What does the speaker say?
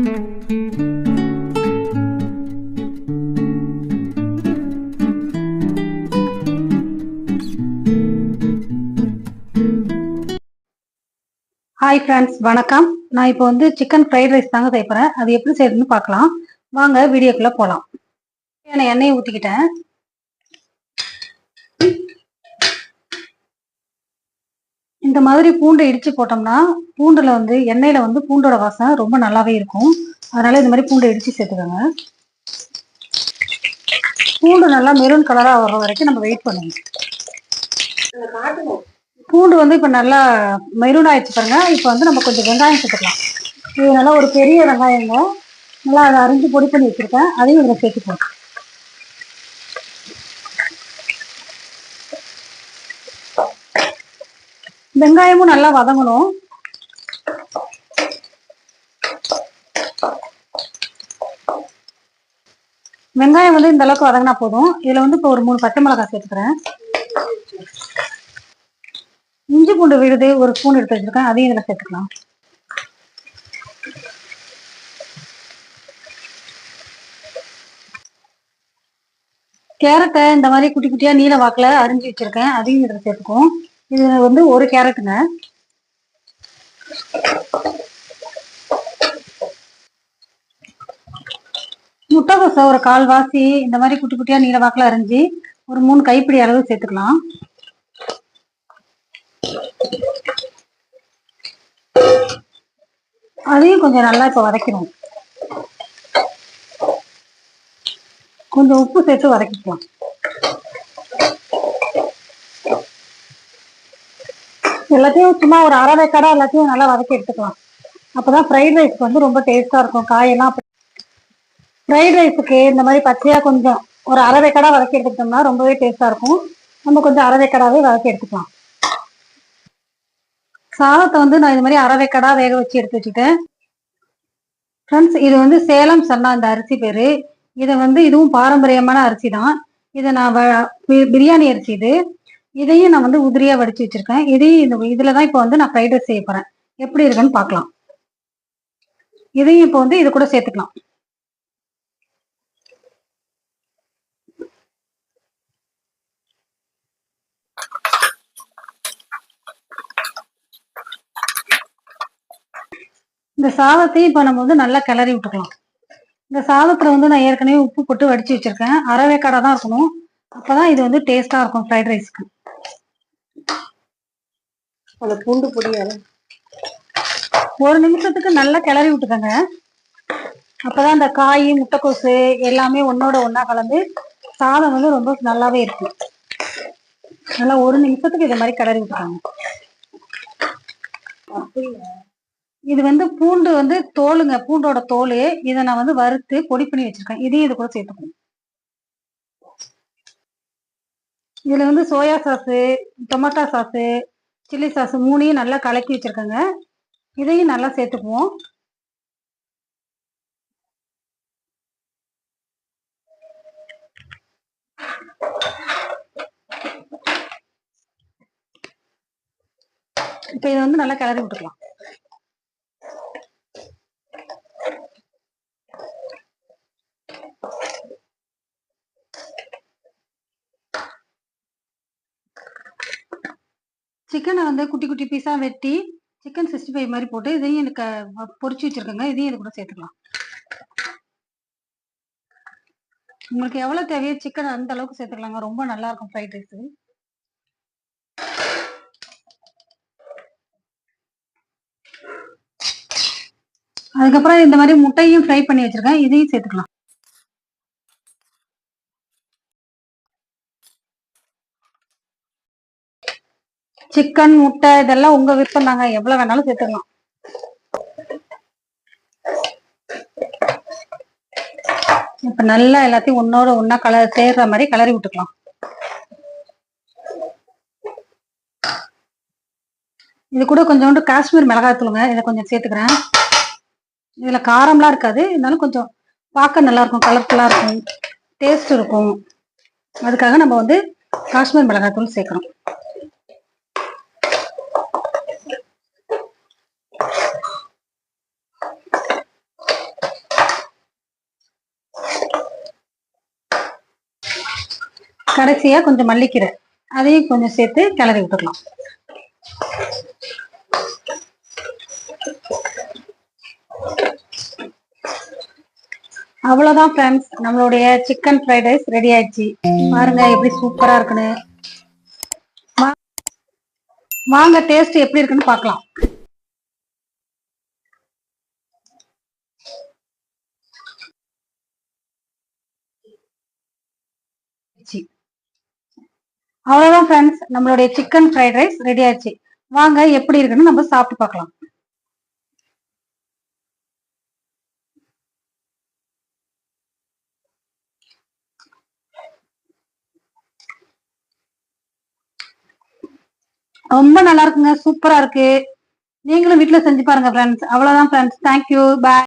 Hi friends, வணக்கம். நான் இப்போ வந்து சிக்கன் ஃப்ரைட் ரைஸ் தாங்க செய்யப்படுறேன். அது எப்படி செய்யறதுன்னு பார்க்கலாம். வாங்க வீடியோக்குள்ள போகலாம். நான் எண்ணெயை ஊற்றிக்கிட்டேன். இந்த மாதிரி பூண்டை இடிச்சு போட்டோம்னா பூண்டுல வந்து எண்ணெயில வந்து பூண்டோட வாசனை ரொம்ப நல்லாவே இருக்கும். அதனால இந்த மாதிரி பூண்டை இடிச்சு சேர்த்துக்கோங்க. பூண்டு நல்லா மெரூன் கலரா வர்ற வரைக்கும் நம்ம வெயிட் பண்ணுவோம். பூண்டு வந்து இப்போ நல்லா மெரூன் ஆயிடுச்சு பாருங்க. இப்போ வந்து நம்ம கொஞ்சம் வெங்காயம் சேர்த்துக்கலாம். இது நல்லா ஒரு பெரிய வெங்காயங்க, நல்லா அதை அரிஞ்சு பொடி பண்ணி வச்சிருக்கேன். அதையும் இதில் சேர்த்துக்கலாம். வெங்காயமும் நல்லா வதங்கணும். வெங்காயம் வந்து இந்த அளவுக்கு வதங்கினா போதும். இதுல வந்து இப்போ ஒரு 3 பச்சை மிளகாய் சேர்த்துக்கிறேன். இஞ்சி பூண்டு விழுது ஒரு ஸ்பூன் எடுத்து வச்சிருக்கேன், அதையும் இதுல சேர்த்துக்கலாம். கேரட்டை இந்த மாதிரி குட்டி குட்டியா நீல வாக்குல அரிஞ்சு வச்சிருக்கேன், அதையும் இதுல சேர்த்துக்குவோம். இது வந்து ஒரு கேரட்டுங்க. முட்டைகோசை ஒரு 1/4 வாசி இந்த மாதிரி குட்டி குட்டியா நீல வாக்குல அரிஞ்சு ஒரு 3 கைப்பிடி அளவு சேர்த்துக்கலாம். அதையும் கொஞ்சம் நல்லா இப்போ வதக்கணும். கொஞ்சம் உப்பு சேர்த்து வதக்கிக்கலாம். எல்லாத்தையும் சும்மா ஒரு அரை வேக்காடா எல்லாத்தையும் நல்லா வதக்கி எடுத்துக்கலாம். அப்பதான் ஃப்ரைட் ரைஸ்க்கு வந்து ரொம்ப டேஸ்டா இருக்கும். காயெல்லாம் ஃப்ரைட் ரைஸுக்கு இந்த மாதிரி பச்சையா கொஞ்சம் ஒரு அரை வேக்காடா வதக்கி எடுத்துக்கிட்டோம்னா ரொம்பவே டேஸ்டா இருக்கும். நம்ம கொஞ்சம் அரை வேக்காடாவே வதக்கி எடுத்துக்கலாம். சாதத்தை வந்து நான் இது மாதிரி அரை வேக்காடா வேக வச்சு எடுத்து வச்சுட்டேன். ஃப்ரெண்ட்ஸ், இது வந்து சேலம் சன்னா இந்த அரிசி பேரு. இதை வந்து இதுவும் பாரம்பரியமான அரிசி தான். இதை நான் பிரியாணி அரிசி இது. இதையும் நான் வந்து உதிரியா வடிச்சு வச்சிருக்கேன். இதையும் இதுலதான் இப்போ வந்து நான் ஃப்ரைட் ரைஸ் செய்ய போறேன். எப்படி இருக்குன்னு பார்க்கலாம். இதையும் இப்போ வந்து இது கூட சேர்த்துக்கலாம். இந்த சாதத்தையும் இப்போ நம்ம வந்து நல்லா கிளறி விட்டுக்கலாம். இந்த சாதத்துல வந்து நான் ஏற்கனவே உப்பு போட்டு வடிச்சு வச்சிருக்கேன். அரை வேக்காடா தான் இருக்கணும். அப்பதான் இது வந்து டேஸ்டா இருக்கும் ஃப்ரைட் ரைஸ்க்கு. அந்த பூண்டு பொடியால ஒரு நிமிஷத்துக்கு நல்லா கிளறி விட்டுக்கோங்க. அப்பதான் அந்த காய் முட்டைக்கோசு எல்லாமே ஒன்னோட ஒன்னா கலந்து சாதம் வந்து ரொம்ப நல்லாவே இருக்கும். நல்லா ஒரு நிமிஷத்துக்கு இதை மாதிரி கிளறி விட்டுக்காங்க. இது வந்து பூண்டு வந்து தோலுங்க, பூண்டோட தோல். இதை நான் வந்து வறுத்து பொடி பண்ணி வச்சிருக்கேன். இதையும் இது கூட சேர்த்துக்கணும். இதுல வந்து soya sauce, tomato sauce, chilli sauce 3ஐயும் நல்லா கலக்கி வச்சிருக்கேங்க. இதையும் நல்லா சேர்த்துக்குவோம். இப்ப இதை வந்து நல்லா கிளறி விட்டுக்கலாம். சிக்கனை வந்து குட்டி குட்டி பீஸா வெட்டி சிக்கன் 65 மாதிரி போட்டு இதையும் எனக்கு பொரிச்சு வச்சிருக்கேங்க. இதையும் இது கூட சேர்த்துக்கலாம். உங்களுக்கு எவ்வளவு தேவையோ சிக்கன் அந்த அளவுக்கு சேர்த்துக்கலாங்க. ரொம்ப நல்லா இருக்கும் ஃப்ரைட் ரைஸ். அதுக்கப்புறம் இந்த மாதிரி முட்டையும் ஃப்ரை பண்ணி வச்சிருக்கேன், இதையும் சேர்த்துக்கலாம். சிக்கன் முட்டை இதெல்லாம் உங்க விருப்பம் தாங்க, எவ்வளவு வேணாலும் சேர்த்துக்கலாம். இப்ப நல்லா எல்லாத்தையும் ஒன்னோட ஒன்னா சேர்ற மாதிரி கிளறி விட்டுக்கலாம். இது கூட கொஞ்சோண்டு காஷ்மீர் மிளகாய் தூளுங்க, இதை கொஞ்சம் சேர்த்துக்கிறேன். இதுல காரம்லாம் இருக்காது, இருந்தாலும் கொஞ்சம் பார்க்க நல்லா இருக்கும், கலர்ஃபுல்லா இருக்கும், டேஸ்ட் இருக்கும். அதுக்காக நம்ம வந்து காஷ்மீர் மிளகாய் தூள் சேர்க்கிறோம். கடைசியா கொஞ்சம் மல்லிக்கீரை அதையும் கொஞ்சம் சேர்த்து கிளறி விட்டுக்கலாம். அவ்வளவுதான் ஃப்ரெண்ட்ஸ், நம்மளுடைய சிக்கன் ஃப்ரைட் ரைஸ் ரெடி ஆயிடுச்சு. பாருங்க எப்படி சூப்பரா இருக்குன்னு. வாங்க டேஸ்ட் எப்படி இருக்குன்னு பார்க்கலாம். அவ்வளவுதான் ஃப்ரெண்ட்ஸ், நம்மளுடைய சிக்கன் ஃப்ரைட் ரைஸ் ரெடி ஆயிடுச்சு. வாங்க எப்படி இருக்குன்னு நம்ம சாப்பிட்டு பார்க்கலாம். ரொம்ப நல்லா இருக்குங்க, சூப்பரா இருக்கு. நீங்களும் வீட்டுல செஞ்சு பாருங்க ஃப்ரெண்ட்ஸ். அவ்வளவுதான் ஃப்ரெண்ட்ஸ், தேங்க்யூ, பாய்.